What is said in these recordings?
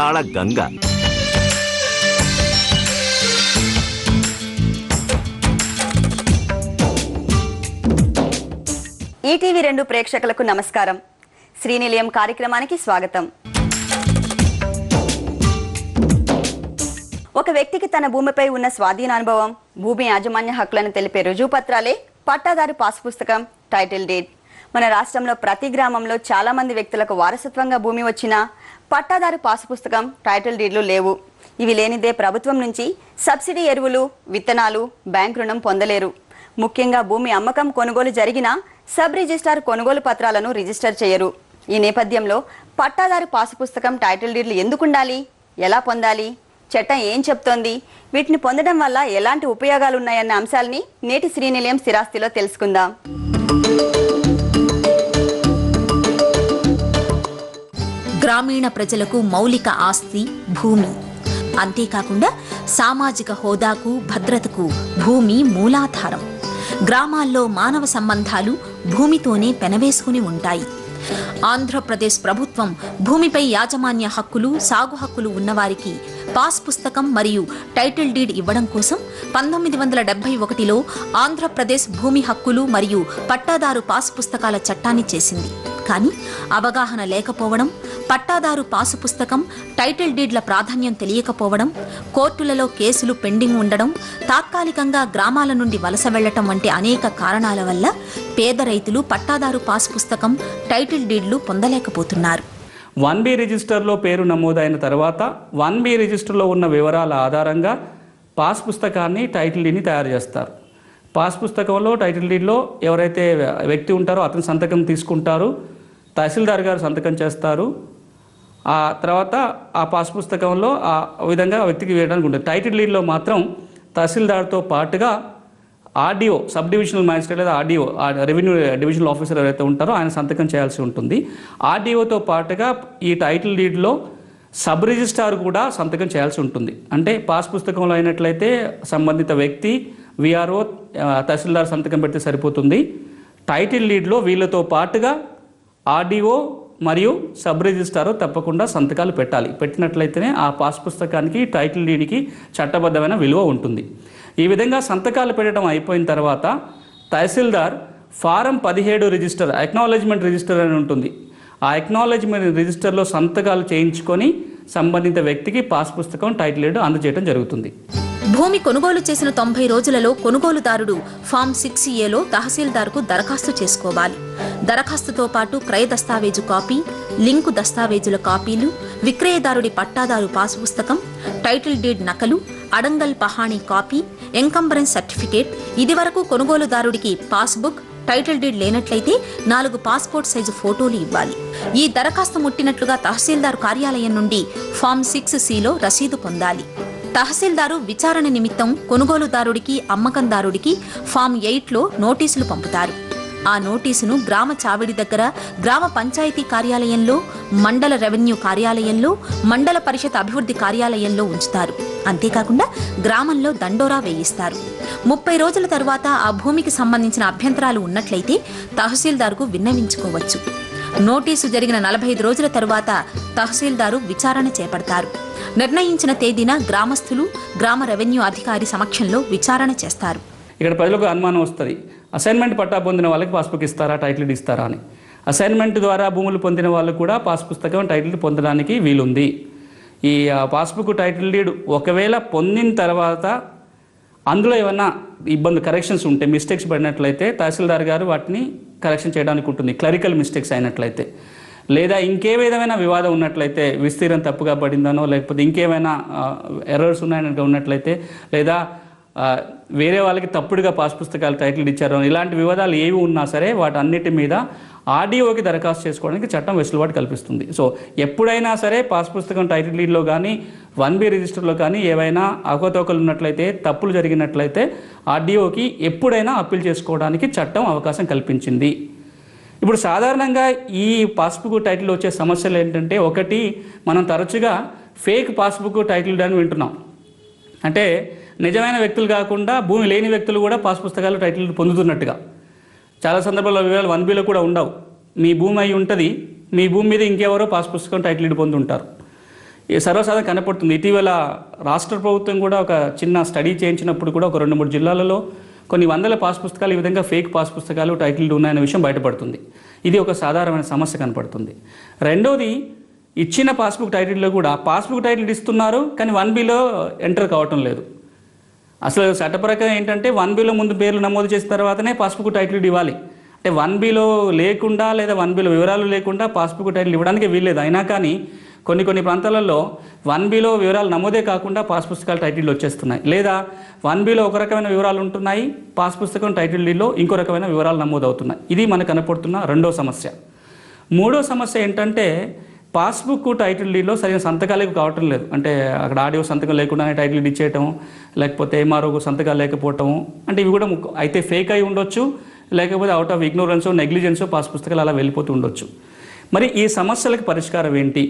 Ganga. ETV 2 ప్రేక్షకులకు నమస్కారం. శ్రీనిలయం కార్యక్రమానికి స్వాగతం. ఒక వ్యక్తికి తన భూమిపై ఉన్న స్వాధీనానుభవం, భూమి యాజమాన్య హక్కులను తెలిపే రుజువు పత్రాలే పట్టాదారు పాస్ పుస్తకం, టైటిల్ డీడ్. మన రాష్ట్రంలో ప్రతి గ్రామంలో చాలా మంది వ్యక్తులకు వారసత్వంగా భూమి వచ్చినా పట్టాదారు పాస్ పుస్తకం, టైటిల్ డీడ్లు లేవు. ఇవి లేనిదే ప్రభుత్వం నుంచి సబ్సిడీ ఎరువులు, విత్తనాలు, బ్యాంక్ రుణం పొందలేరు. ముఖ్యంగా భూమి అమ్మకం, కొనుగోలు జరిగినా సబ్ రిజిస్ట్రార్ కొనుగోలు పత్రాలను రిజిస్టర్ చేయరు. ఈ నేపథ్యంలో పట్టాదారు పాసు పుస్తకం, టైటిల్ డీడ్లు ఎందుకుండాలి, ఎలా పొందాలి, చట్టం ఏం చెప్తోంది, వీటిని పొందడం వల్ల ఎలాంటి ఉపయోగాలు ఉన్నాయన్న అంశాలని నేటి శ్రీనిలయం స్థిరాస్తిలో తెలుసుకుందాం. గ్రామీణ ప్రజలకు మౌలిక ఆస్తి భూమి. అంతేకాకుండా సామాజిక హోదాకు, భద్రతకు భూమి మూలాధారం. గ్రామాల్లో మానవ సంబంధాలు భూమితోనే పెనవేసుకుని ఉంటాయి. ఆంధ్రప్రదేశ్ ప్రభుత్వం భూమిపై యాజమాన్య హక్కులు, సాగు హక్కులు ఉన్నవారికి పాస్ పుస్తకం మరియు టైటిల్ డీడ్ ఇవ్వడం కోసం 1971లో ఆంధ్రప్రదేశ్ భూమి హక్కులు మరియు పట్టాదారు పాస్ పుస్తకాల చట్టాన్ని చేసింది. కానీ అవగాహన లేకపోవడం, పట్టాదారు పాసు పుస్తకం, టైటిల్ డీడ్ల ప్రాధాన్యం తెలియకపోవడం, కోర్టులలో కేసులు పెండింగ్ ఉండడం, తాత్కాలికంగా గ్రామాల నుండి వలస వెళ్లటం వంటి అనేక కారణాల వల్ల పేద రైతులు పట్టాదారు పాస్ పుస్తకం, టైటిల్ డీడ్లు పొందలేకపోతున్నారు. 1B రిజిస్టర్లో పేరు నమోదైన తర్వాత 1B రిజిస్టర్లో ఉన్న వివరాల ఆధారంగా పాస్ పుస్తకాన్ని, టైటిల్ డీడ్ని తయారు చేస్తారు. పాస్ పుస్తకంలో, టైటిల్ డీడ్లో ఎవరైతే వ్యక్తి ఉంటారో అతని సంతకం తీసుకుంటారు, తహసీల్దార్ గారు సంతకం చేస్తారు. ఆ తర్వాత ఆ పాస్ పుస్తకంలో ఆ విధంగా వ్యక్తికి వేయడానికి ఉంటుంది. టైటిల్ డీడ్లో మాత్రం తహసీల్దార్తో పాటుగా ఆర్డీఓ, సబ్ డివిజనల్ మ్యాజిస్ట్రేట్ లేదా ఆర్డీఓ, రెవెన్యూ డివిజనల్ ఆఫీసర్ ఎవరైతే ఉంటారో ఆయన సంతకం చేయాల్సి ఉంటుంది. ఆర్డీఓతో పాటుగా ఈ టైటిల్ డీడ్లో సబ్ రిజిస్ట్రార్ కూడా సంతకం చేయాల్సి ఉంటుంది. అంటే పాస్ పుస్తకంలో అయినట్లయితే సంబంధిత వ్యక్తి, విఆర్ఓ, తహసీల్దార్ సంతకం పెడితే సరిపోతుంది. టైటిల్ డీడ్లో వీళ్ళతో పాటుగా ఆర్డీఓ మరియు సబ్ రిజిస్ట్రార్ తప్పకుండా సంతకాలు పెట్టాలి. పెట్టినట్లయితేనే ఆ పాస్ పుస్తకానికి, టైటిల్ డీడ్కి చట్టబద్ధమైన విలువ ఉంటుంది. ఈ విధంగా సంతకాలు పెట్టడం అయిపోయిన తర్వాత తహసీల్దార్ ఫారం 17 రిజిస్టర్, అక్నాలెడ్జ్మెంట్ రిజిస్టర్ అని ఉంటుంది. ఆ అక్నాలెడ్జ్మెంట్ రిజిస్టర్లో సంతకాలు చేయించుకొని సంబంధిత వ్యక్తికి పాస్ పుస్తకం, టైటిల్ డీడ్ అందజేయడం జరుగుతుంది. భూమి కొనుగోలు చేసిన 90 రోజులలో కొనుగోలుదారుడు ఫామ్ 6A తహసీల్దార్కు దరఖాస్తు చేసుకోవాలి. దరఖాస్తుతో పాటు క్రయ దస్తావేజు కాపీ, లింకు దస్తావేజుల కాపీలు, విక్రయదారుడి పట్టాదారు పాసు పుస్తకం, టైటిల్ డీడ్ నకలు, అడంగల్ పహాణీ కాపీ, ఎంకంబరెన్స్ సర్టిఫికేట్, ఇదివరకు కొనుగోలుదారుడికి పాస్బుక్, టైటిల్ డీడ్ లేనట్లయితే 4 పాస్పోర్ట్ సైజు ఫోటోలు ఇవ్వాలి. ఈ దరఖాస్తు ముట్టినట్లుగా తహసీల్దార్ కార్యాలయం నుండి ఫామ్ 6Cలో రసీదు పొందాలి. తహసీల్దారు విచారణ నిమిత్తం కొనుగోలుదారుడికి, అమ్మకందారుడికి ఫామ్ 8లో నోటీసులు పంపుతారు. ఆ నోటీసును గ్రామ చావిడి దగ్గర, గ్రామ పంచాయతీ కార్యాలయంలో, మండల రెవెన్యూ కార్యాలయంలో, మండల పరిషత్ అభివృద్ధి కార్యాలయంలో ఉంచుతారు. అంతేకాకుండా గ్రామంలో దండోరా వేయిస్తారు. 30 రోజుల తరువాత ఆ భూమికి సంబంధించిన అభ్యంతరాలు ఉన్నట్లయితే తహసీల్దార్కు విన్నవించుకోవచ్చు. నోటీసు జరిగిన 45 రోజుల తరువాత తహసీల్దారు విచారణ చేపడతారు. నిర్ణయించిన తేదీన గ్రామస్తులు, గ్రామ రెవెన్యూ అధికారి సమక్షంలో విచారణ చేస్తారు. ఇక్కడ ప్రజలకు అనుమానం వస్తుంది, అసైన్మెంట్ పట్టా పొందిన వాళ్ళకి పాస్బుక్ ఇస్తారా, టైటిల్ డీడ్ ఇస్తారా అని. అసైన్మెంట్ ద్వారా భూములు పొందిన వాళ్ళు కూడా పాస్ పుస్తకం, టైటిల్ డీడ్ పొందడానికి వీలుంది. ఈ పాస్బుక్, టైటిల్ డీడ్ ఒకవేళ పొందిన తర్వాత అందులో ఏమైనా ఇబ్బంది, కరెక్షన్స్ ఉంటే, మిస్టేక్స్ పడినట్లయితే తహసీల్దార్ గారు వాటిని కరెక్షన్ చేయడానికి ఉంటుంది. క్లరికల్ మిస్టేక్స్ అయినట్లయితే, లేదా ఇంకే విధమైన వివాదం ఉన్నట్లయితే, విస్తీర్ణం తప్పుగా పడిందనో, లేకపోతే ఇంకేమైనా ఎర్రర్స్ ఉన్నాయని ఉన్నట్లయితే, లేదా వేరే వాళ్ళకి తప్పుడుగా పాస్ పుస్తకాలు, టైటిల్ ఇచ్చారో, ఇలాంటి వివాదాలు ఏవి ఉన్నా సరే వాటన్నిటి మీద ఆర్డీఓకి దరఖాస్తు చేసుకోవడానికి చట్టం వెసులుబాటు కల్పిస్తుంది. సో ఎప్పుడైనా సరే పాస్ పుస్తకం, టైటిల్ డీడ్లో కానీ 1B రిజిస్టర్లో కానీ ఏవైనా అవకతవకలు ఉన్నట్లయితే, తప్పులు జరిగినట్లయితే ఆర్డీఓకి ఎప్పుడైనా అప్పీల్ చేసుకోవడానికి చట్టం అవకాశం కల్పించింది. ఇప్పుడు సాధారణంగా ఈ పాస్బుక్, టైటిల్ వచ్చే సమస్యలు ఏంటంటే, ఒకటి మనం తరచుగా ఫేక్ పాస్బుక్, టైటిల్ అని వింటున్నాం. అంటే నిజమైన వ్యక్తులు కాకుండా భూమి లేని వ్యక్తులు కూడా పాస్ పుస్తకాలు, టైటిల్ పొందుతున్నట్టుగా. చాలా సందర్భాల్లో వివరాలు 1Bలో కూడా ఉండవు. మీ భూమి అయి ఉంటుంది, మీ భూమి మీద ఇంకెవరో పాస్ పుస్తకం, టైటిల్ పొందుంటారు. సర్వసాధారణ కనపడుతుంది. ఇటీవల రాష్ట్ర ప్రభుత్వం కూడా ఒక చిన్న స్టడీ చేయించినప్పుడు కూడా ఒక 2-3 జిల్లాలలో కొన్ని వందల పాస్ పుస్తకాలు ఈ విధంగా ఫేక్ పాస్ పుస్తకాలు టైటిల్ ఉన్నాయనే విషయం బయటపడుతుంది. ఇది ఒక సాధారణమైన సమస్య కనపడుతుంది. రెండోది, ఇచ్చిన పాస్బుక్ టైటిల్లో కూడా పాస్బుక్ టైటిల్ ఇస్తున్నారు, కానీ 1Bలో ఎంటర్ కావటం లేదు. అసలు చట్టప్రకారం ఏంటంటే 1Bలో ముందు పేర్లు నమోదు చేసిన తర్వాతనే పాస్బుక్ టైటిల్ ఇవ్వాలి. అంటే 1Bలో లేకుండా లేదా 1Bలో వివరాలు లేకుండా పాస్బుక్ టైటిల్ ఇవ్వడానికి వీల్లేదు. అయినా కానీ కొన్ని ప్రాంతాలలో 1Bలో వివరాలు నమోదే కాకుండా పాస్ పుస్తకాల టైటిల్ వచ్చేస్తున్నాయి, లేదా 1Bలో ఒక రకమైన వివరాలు ఉంటున్నాయి, పాస్ పుస్తకం టైటిల్ డీడ్లో ఇంకో రకమైన వివరాలు నమోదవుతున్నాయి. ఇది మనకు కనపడుతున్న రెండో సమస్య. మూడో సమస్య ఏంటంటే పాస్బుక్ టైటిల్ డీడ్లో సరైన సంతకాలు కావటం లేదు. అంటే అక్కడ ఆడియో సంతకం లేకుండానే టైటిల్ డీడ్ ఇచ్చేయటం, లేకపోతే ఎంఆర్ఓ సంతకాలు లేకపోవటం, అంటే ఇవి కూడా అయితే ఫేక్ అయి ఉండొచ్చు, లేకపోతే అవుట్ ఆఫ్ ఇగ్నోరెన్సో నెగ్లిజెన్సో పాస్ పుస్తకాలు అలా వెళ్ళిపోతూ ఉండొచ్చు. మరి ఈ సమస్యలకు పరిష్కారం ఏంటి?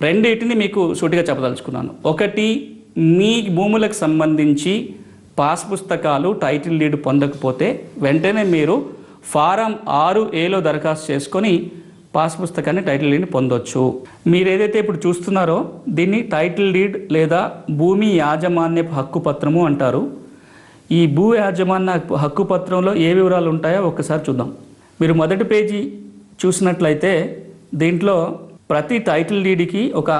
రెండింటిని మీకు సూటిగా చెప్పదలుచుకున్నాను. ఒకటి, మీ భూములకు సంబంధించి పాస్ పుస్తకాలు టైటిల్ డీడ్ పొందకపోతే వెంటనే మీరు ఫారం 6A దరఖాస్తు చేసుకొని పాస్ పుస్తకాన్ని టైటిల్ డీడ్ని పొందొచ్చు. మీరు ఏదైతే ఇప్పుడు చూస్తున్నారో దీన్ని టైటిల్ డీడ్ లేదా భూమి యాజమాన్యపు హక్కు పత్రము అంటారు. ఈ భూ యాజమాన్య హక్కు పత్రంలో ఏ వివరాలు ఉంటాయో ఒక్కసారి చూద్దాం. మీరు మొదటి పేజీ చూసినట్లయితే దీంట్లో ప్రతి టైటిల్ డీడ్కి ఒక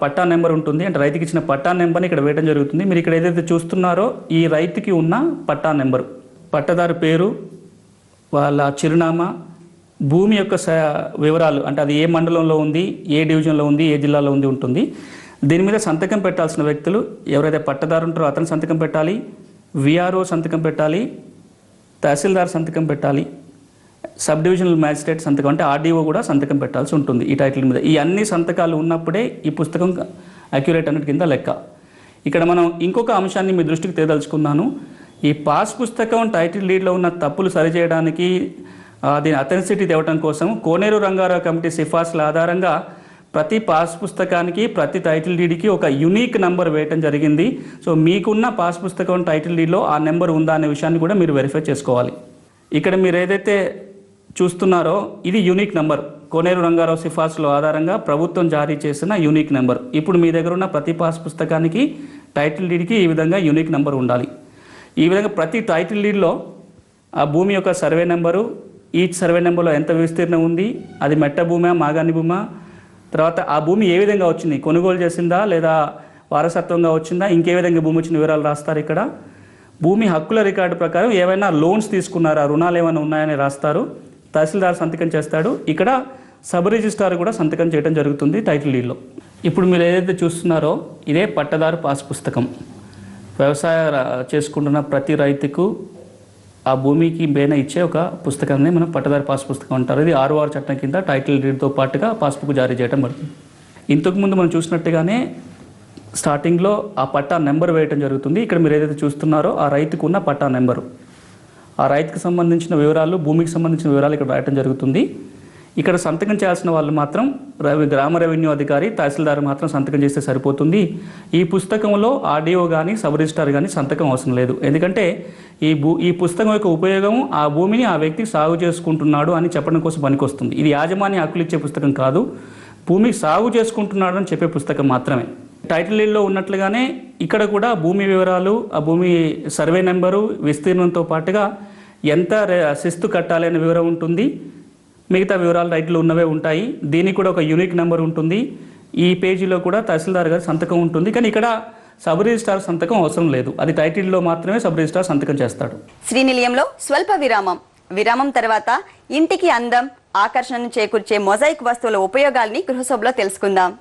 పట్టా నెంబర్ ఉంటుంది. అంటే రైతుకి ఇచ్చిన పట్టా నెంబర్ని ఇక్కడ వేయడం జరుగుతుంది. మీరు ఇక్కడ ఏదైతే చూస్తున్నారో ఈ రైతుకి ఉన్న పట్టా నెంబరు, పట్టదారు పేరు, వాళ్ళ చిరునామా, భూమి యొక్క వివరాలు, అంటే అది ఏ మండలంలో ఉంది, ఏ డివిజన్లో ఉంది, ఏ జిల్లాలో ఉంది ఉంటుంది. దీని మీద సంతకం పెట్టాల్సిన వ్యక్తులు ఎవరైతే పట్టదారు ఉంటారో అతను సంతకం పెట్టాలి, విఆర్ఓ సంతకం పెట్టాలి, తహసీల్దార్ సంతకం పెట్టాలి, సబ్ డివిజనల్ మ్యాజిస్ట్రేట్ సంతకం అంటే ఆర్డీఓ కూడా సంతకం పెట్టాల్సి ఉంటుంది ఈ టైటిల్ మీద. ఈ అన్ని సంతకాలు ఉన్నప్పుడే ఈ పుస్తకం అక్యురేట్ అన్నట్టు కింద లెక్క. ఇక్కడ మనం ఇంకొక అంశాన్ని మీ దృష్టికి తేదలుచుకున్నాను. ఈ పాస్ పుస్తకం టైటిల్ డీడ్లో ఉన్న తప్పులు సరిచేయడానికి దీని అథెంటిసిటీ తేవడం కోసం కోనేరు రంగారావు కమిటీ సిఫార్సుల ఆధారంగా ప్రతి పాస్ పుస్తకానికి ప్రతి టైటిల్ డీడ్కి ఒక యూనిక్ నెంబర్ వేయటం జరిగింది. సో మీకున్న పాస్ పుస్తకం టైటిల్ డీడ్లో ఆ నెంబర్ ఉందా అనే విషయాన్ని కూడా మీరు వెరిఫై చేసుకోవాలి. ఇక్కడ మీరు ఏదైతే చూస్తున్నారో ఇది యూనిక్ నెంబర్, కోనేరు రంగారావు సిఫార్సుల ఆధారంగా ప్రభుత్వం జారీ చేసిన యూనిక్ నెంబర్. ఇప్పుడు మీ దగ్గర ఉన్న ప్రతి పాస్ పుస్తకానికి టైటిల్ డీడ్కి ఈ విధంగా యూనిక్ నెంబర్ ఉండాలి. ఈ విధంగా ప్రతి టైటిల్ డీడ్లో ఆ భూమి యొక్క సర్వే నెంబరు, ఈచ్ సర్వే నెంబర్లో ఎంత విస్తీర్ణం ఉంది, అది మెట్ట భూమా మాగాని భూమా, తర్వాత ఆ భూమి ఏ విధంగా వచ్చింది, కొనుగోలు చేసిందా లేదా వారసత్వంగా వచ్చిందా, ఇంకే విధంగా భూమి వచ్చిన వివరాలు రాస్తారు. ఇక్కడ భూమి హక్కుల రికార్డు ప్రకారం ఏవైనా లోన్స్ తీసుకున్నారా, రుణాలు ఏమైనా ఉన్నాయని రాస్తారు. తహసీల్దార్ సంతకం చేస్తాడు. ఇక్కడ సబ్ రిజిస్ట్రార్ కూడా సంతకం చేయడం జరుగుతుంది టైటిల్ డీడ్లో. ఇప్పుడు మీరు ఏదైతే చూస్తున్నారో ఇదే పట్టదారు పాస్ పుస్తకం. వ్యవసాయ చేసుకుంటున్న ప్రతి రైతుకు ఆ భూమికి పైన ఇచ్చే ఒక పుస్తకాన్ని మనం పట్టదారు పాస్ పుస్తకం అంటారు. ఇది 6 చట్టం కింద టైటిల్ డీడ్తో పాటుగా పాస్బుక్ జారీ చేయడం పడుతుంది. ఇంతకుముందు మనం చూసినట్టుగానే స్టార్టింగ్లో ఆ పట్టా నెంబర్ వేయడం జరుగుతుంది. ఇక్కడ మీరు ఏదైతే చూస్తున్నారో ఆ రైతుకు ఉన్న పట్టా నెంబరు, ఆ రైతుకు సంబంధించిన వివరాలు, భూమికి సంబంధించిన వివరాలు ఇక్కడ రాయటం జరుగుతుంది. ఇక్కడ సంతకం చేయాల్సిన వాళ్ళు మాత్రం గ్రామ రెవెన్యూ అధికారి, తహసీల్దార్ మాత్రం సంతకం చేస్తే సరిపోతుంది. ఈ పుస్తకంలో ఆర్డీఓ కానీ సబ్ రిజిస్ట్రార్ కానీ సంతకం అవసరం లేదు. ఎందుకంటే ఈ పుస్తకం యొక్క ఉపయోగం ఆ భూమిని ఆ వ్యక్తి సాగు చేసుకుంటున్నాడు అని చెప్పడం కోసం పనికొస్తుంది. ఇది యాజమాన్య హక్కులు ఇచ్చే పుస్తకం కాదు, భూమి సాగు చేసుకుంటున్నాడు అని చెప్పే పుస్తకం మాత్రమే. టైటిల్ డీడ్లో ఉన్నట్లుగానే ఇక్కడ కూడా భూమి వివరాలు, ఆ భూమి సర్వే నెంబరు, విస్తీర్ణంతో పాటుగా ఎంత శిస్తు కట్టాలి అనే వివరం ఉంటుంది. మిగతా వివరాలు టైటిల్లో ఉన్నవే ఉంటాయి. దీనికి కూడా ఒక యూనిక్ నెంబర్ ఉంటుంది. ఈ పేజీలో కూడా తహసీల్దార్ గారి సంతకం ఉంటుంది. కానీ ఇక్కడ సబ్ రిజిస్ట్రార్ సంతకం అవసరం లేదు. అది టైటిల్లో మాత్రమే సబ్ రిజిస్ట్రార్ సంతకం చేస్తాడు. శ్రీనిలయంలో స్వల్ప విరామం తర్వాత ఇంటికి అందం, ఆకర్షణను చేకూర్చే మొజాయిక్ వస్తువుల ఉపయోగాల్ని గృహసభలో తెలుసుకుందాం.